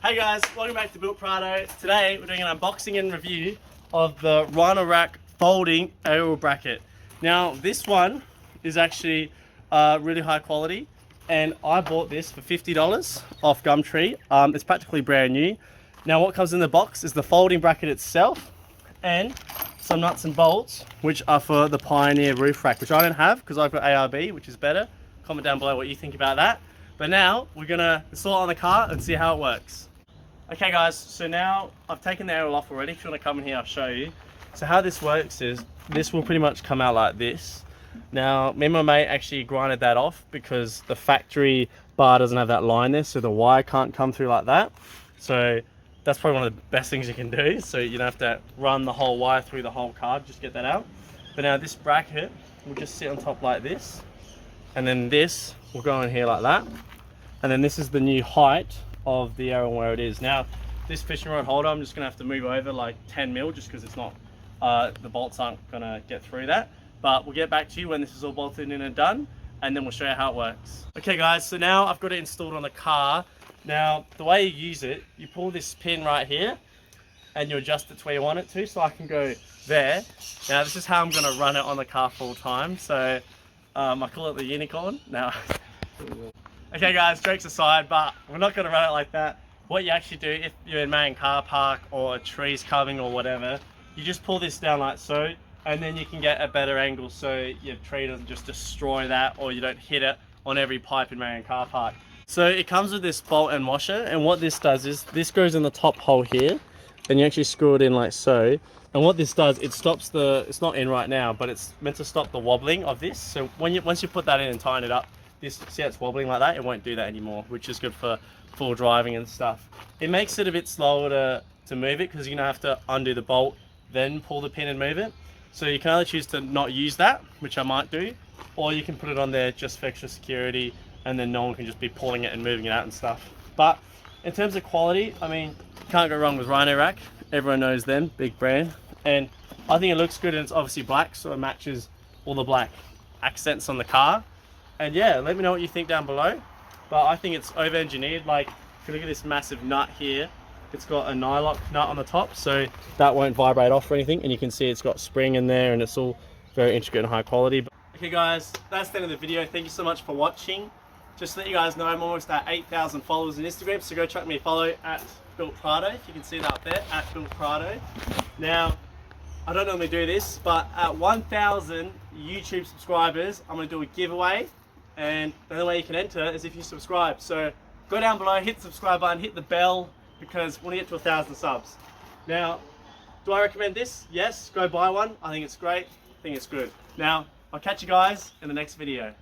Hey guys, welcome back to Built Prado. Today we're doing an unboxing and review of the Rhino Rack folding aerial bracket. Now this one is actually really high quality, and I bought this for $50 off Gumtree. It's practically brand new. Now what comes in the box is the folding bracket itself and some nuts and bolts, which are for the Pioneer roof rack, which I don't have because I've got ARB, which is better. Comment down below what you think about that. But now we're gonna install it on the car and see how it works. Okay guys, so now I've taken the aerial off already. If you want to come in here, I'll show you. So how this works is this will pretty much come out like this. Now me and my mate actually grinded that off because the factory bar doesn't have that line there, so the wire can't come through like that. So that's probably one of the best things you can do, so you don't have to run the whole wire through the whole car, just get that out. But now this bracket will just sit on top like this, and then this will go in here like that, and then this is the new height of the aerial where it is. Now this fishing rod holder, I'm just gonna have to move over like 10 mil just because it's not the bolts aren't gonna get through that, but we'll get back to you when this is all bolted in and done, and then we'll show you how it works. Okay guys, so now I've got it installed on the car. Now the way you use it, you pull this pin right here and you adjust it to where you want it to, so I can go there. Now this is how I'm gonna run it on the car full time, so I call it the unicorn now. Okay guys, jokes aside, but we're not going to run it like that. What you actually do, if you're in main car park or a tree's coming or whatever, you just pull this down like so, and then you can get a better angle so your tree doesn't just destroy that, or you don't hit it on every pipe in main car park. So it comes with this bolt and washer, and what this does is this goes in the top hole here, and you actually screw it in like so. And what this does, it stops it's not in right now, but it's meant to stop the wobbling of this. So once you put that in and tighten it up, see how it's wobbling like that? It won't do that anymore, which is good for full driving and stuff. It makes it a bit slower to move it because you're gonna have to undo the bolt, then pull the pin and move it. So you can either choose to not use that, which I might do, or you can put it on there just for extra security, and then no one can just be pulling it and moving it out and stuff. But in terms of quality, I mean, can't go wrong with Rhino Rack. Everyone knows them, big brand. And I think it looks good, and it's obviously black, so it matches all the black accents on the car. And yeah, let me know what you think down below. But I think it's over-engineered. Like, if you look at this massive nut here, it's got a nylock nut on the top, so that won't vibrate off or anything. And you can see it's got spring in there, and it's all very intricate and high quality. Okay guys, that's the end of the video. Thank you so much for watching. Just to let you guys know, I'm almost at 8,000 followers on Instagram, so go chuck me a follow at Built Prado, if you can see that up there, at Built Prado. Now, I don't normally do this, but at 1,000 YouTube subscribers, I'm going to do a giveaway. And the only way you can enter is if you subscribe. So go down below, hit the subscribe button, hit the bell, because we want to get to 1,000 subs. Now, do I recommend this? Yes, go buy one. I think it's great. I think it's good. Now, I'll catch you guys in the next video.